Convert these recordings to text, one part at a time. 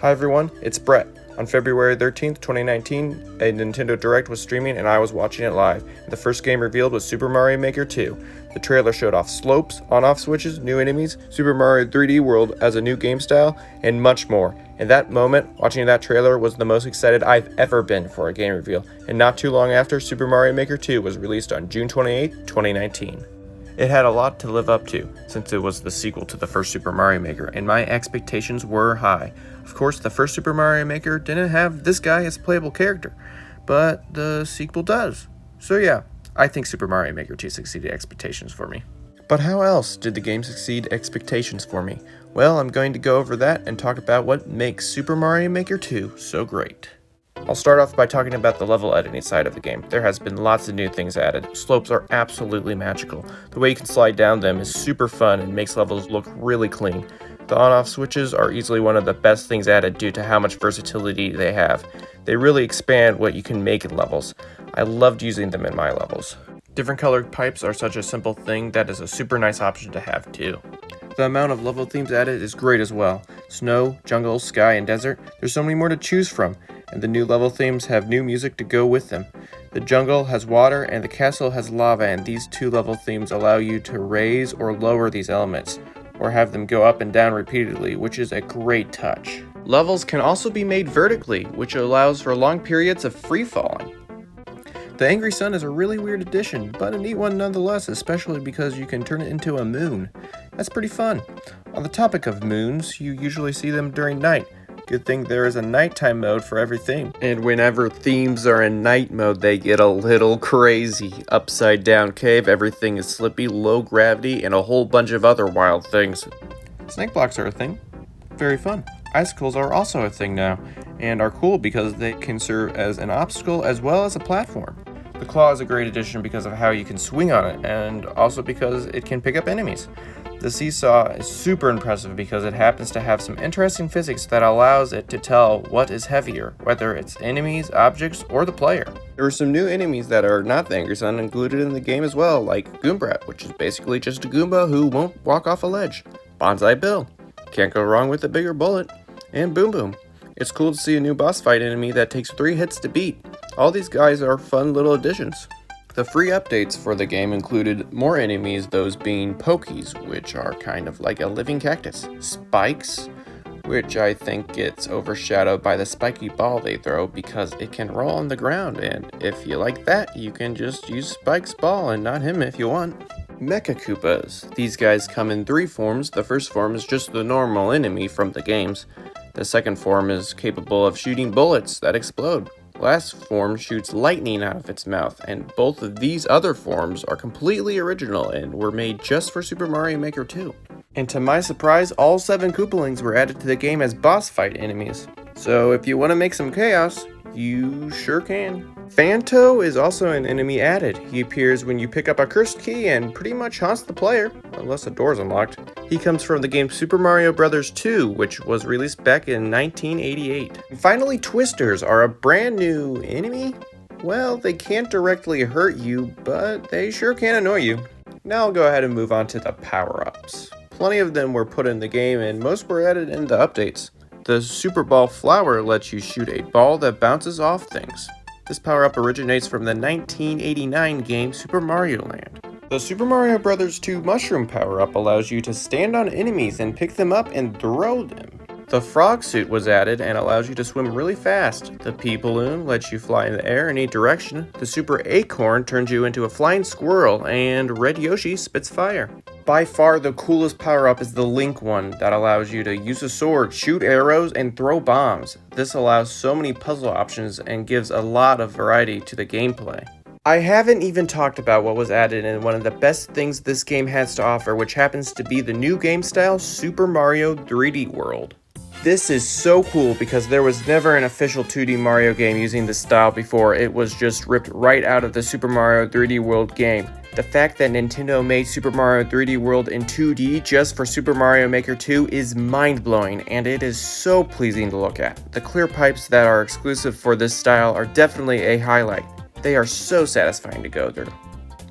Hi everyone, it's Brett. On February 13th, 2019, a Nintendo Direct was streaming and I was watching it live. The first game revealed was Super Mario Maker 2. The trailer showed off slopes, on-off switches, new enemies, Super Mario 3D World as a new game style, and much more. In that moment, watching that trailer was the most excited I've ever been for a game reveal, and not too long after, Super Mario Maker 2 was released on June 28, 2019. It had a lot to live up to, since it was the sequel to the first Super Mario Maker, and my expectations were high. Of course, the first Super Mario Maker didn't have this guy as a playable character, but the sequel does. So yeah, I think Super Mario Maker 2 succeeded expectations for me. But how else did the game succeed expectations for me? Well, I'm going to go over that and talk about what makes Super Mario Maker 2 so great. I'll start off by talking about the level editing side of the game. There has been lots of new things added. Slopes are absolutely magical. The way you can slide down them is super fun and makes levels look really clean. The on-off switches are easily one of the best things added due to how much versatility they have. They really expand what you can make in levels. I loved using them in my levels. Different colored pipes are such a simple thing that is a super nice option to have too. The amount of level themes added is great as well. Snow, jungle, sky, and desert, there's so many more to choose from, and the new level themes have new music to go with them. The jungle has water and the castle has lava, and these two level themes allow you to raise or lower these elements, or have them go up and down repeatedly, which is a great touch. Levels can also be made vertically, which allows for long periods of free falling. The Angry Sun is a really weird addition, but a neat one nonetheless, especially because you can turn it into a moon. That's pretty fun. On the topic of moons, you usually see them during night. Good thing there is a nighttime mode for every theme. And whenever themes are in night mode, they get a little crazy. Upside down cave, everything is slippy, low gravity, and a whole bunch of other wild things. Snake blocks are a thing. Very fun. Icicles are also a thing now, and are cool because they can serve as an obstacle as well as a platform. The claw is a great addition because of how you can swing on it, and also because it can pick up enemies. The Seesaw is super impressive because it happens to have some interesting physics that allows it to tell what is heavier, whether it's enemies, objects, or the player. There are some new enemies that are not the Angry Sun included in the game as well, like Goombrat, which is basically just a Goomba who won't walk off a ledge. Bonsai Bill, can't go wrong with a bigger bullet, and Boom Boom. It's cool to see a new boss fight enemy that takes 3 hits to beat. All these guys are fun little additions. The free updates for the game included more enemies, those being Pokies, which are kind of like a living cactus. Spikes, which I think gets overshadowed by the spiky ball they throw because it can roll on the ground, and if you like that, you can just use Spike's ball and not him if you want. Mecha Koopas. These guys come in 3 forms. The first form is just the normal enemy from the games. The second form is capable of shooting bullets that explode. Last form shoots lightning out of its mouth, and both of these other forms are completely original and were made just for Super Mario Maker 2. And to my surprise, all 7 Koopalings were added to the game as boss fight enemies. So if you want to make some chaos, you sure can. Phanto is also an enemy added. He appears when you pick up a cursed key and pretty much haunts the player, unless the door's unlocked. He comes from the game Super Mario Bros. 2, which was released back in 1988. And finally, Twisters are a brand new enemy. Well, they can't directly hurt you, but they sure can annoy you. Now I'll go ahead and move on to the power-ups. Plenty of them were put in the game, and most were added in the updates. The Super Ball Flower lets you shoot a ball that bounces off things. This power-up originates from the 1989 game Super Mario Land. The Super Mario Bros. 2 Mushroom power-up allows you to stand on enemies and pick them up and throw them. The Frog Suit was added and allows you to swim really fast. The Pea Balloon lets you fly in the air in any direction. The Super Acorn turns you into a flying squirrel, and Red Yoshi spits fire. By far the coolest power-up is the Link one that allows you to use a sword, shoot arrows, and throw bombs. This allows so many puzzle options and gives a lot of variety to the gameplay. I haven't even talked about what was added in one of the best things this game has to offer, which happens to be the new game style, Super Mario 3D World. This is so cool because there was never an official 2D Mario game using this style before. It was just ripped right out of the Super Mario 3D World game. The fact that Nintendo made Super Mario 3D World in 2D just for Super Mario Maker 2 is mind-blowing, and it is so pleasing to look at. The clear pipes that are exclusive for this style are definitely a highlight. They are so satisfying to go through.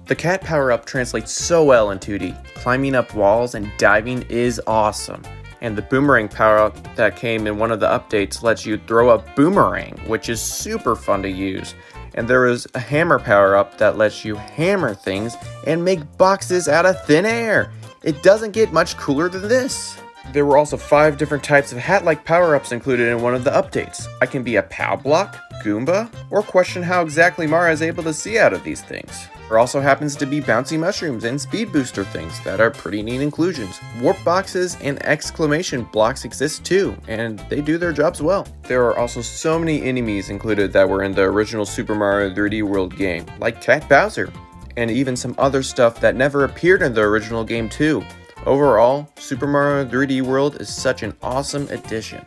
The cat power-up translates so well in 2D. Climbing up walls and diving is awesome. And the boomerang power-up that came in one of the updates lets you throw a boomerang, which is super fun to use. And there is a hammer power-up that lets you hammer things and make boxes out of thin air. It doesn't get much cooler than this. There were also 5 different types of hat-like power-ups included in one of the updates. I can be a POW block, Goomba, or question how exactly Mario is able to see out of these things. There also happens to be bouncy mushrooms and speed booster things that are pretty neat inclusions. Warp boxes and exclamation blocks exist too, and they do their jobs well. There are also so many enemies included that were in the original Super Mario 3D World game, like Cat Bowser, and even some other stuff that never appeared in the original game too. Overall, Super Mario 3D World is such an awesome addition.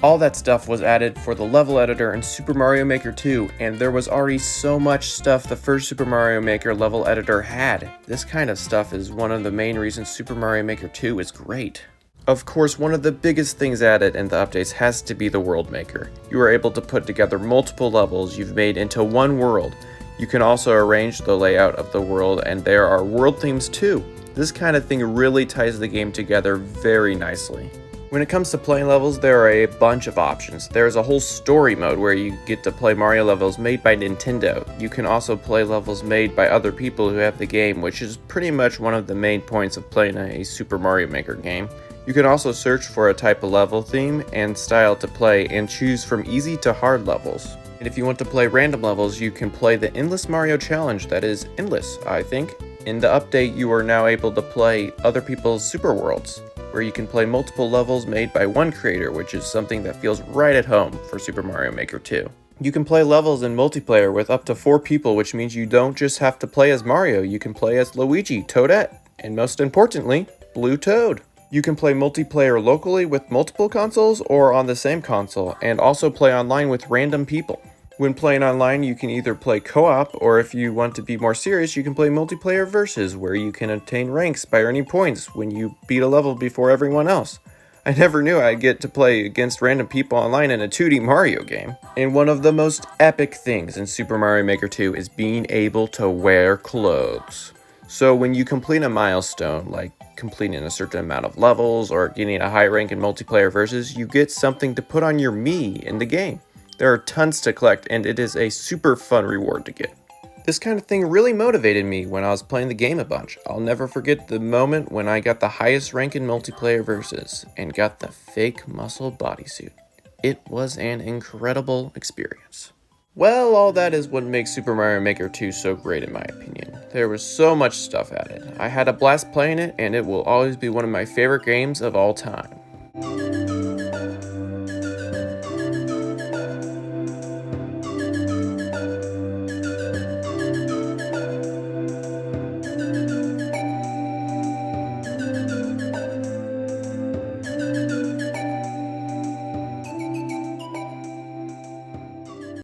All that stuff was added for the level editor in Super Mario Maker 2, and there was already so much stuff the first Super Mario Maker level editor had. This kind of stuff is one of the main reasons Super Mario Maker 2 is great. Of course, one of the biggest things added in the updates has to be the World Maker. You are able to put together multiple levels you've made into one world. You can also arrange the layout of the world, and there are world themes too. This kind of thing really ties the game together very nicely. When it comes to playing levels, there are a bunch of options. There is a whole story mode where you get to play Mario levels made by Nintendo. You can also play levels made by other people who have the game, which is pretty much one of the main points of playing a Super Mario Maker game. You can also search for a type of level theme and style to play and choose from easy to hard levels. And if you want to play random levels, you can play the Endless Mario Challenge that is endless, I think. In the update, you are now able to play other people's Super Worlds, where you can play multiple levels made by one creator, which is something that feels right at home for Super Mario Maker 2. You can play levels in multiplayer with up to 4 people, which means you don't just have to play as Mario, you can play as Luigi, Toadette, and most importantly, Blue Toad. You can play multiplayer locally with multiple consoles or on the same console, and also play online with random people. When playing online, you can either play co-op, or if you want to be more serious, you can play multiplayer versus, where you can obtain ranks by earning points when you beat a level before everyone else. I never knew I'd get to play against random people online in a 2D Mario game. And one of the most epic things in Super Mario Maker 2 is being able to wear clothes. So when you complete a milestone, like completing a certain amount of levels or getting a high rank in multiplayer versus, you get something to put on your Mii in the game. There are tons to collect, and it is a super fun reward to get. This kind of thing really motivated me when I was playing the game a bunch. I'll never forget the moment when I got the highest rank in multiplayer versus and got the fake muscle bodysuit. It was an incredible experience. Well, all that is what makes Super Mario Maker 2 so great in my opinion. There was so much stuff added. I had a blast playing it, and it will always be one of my favorite games of all time.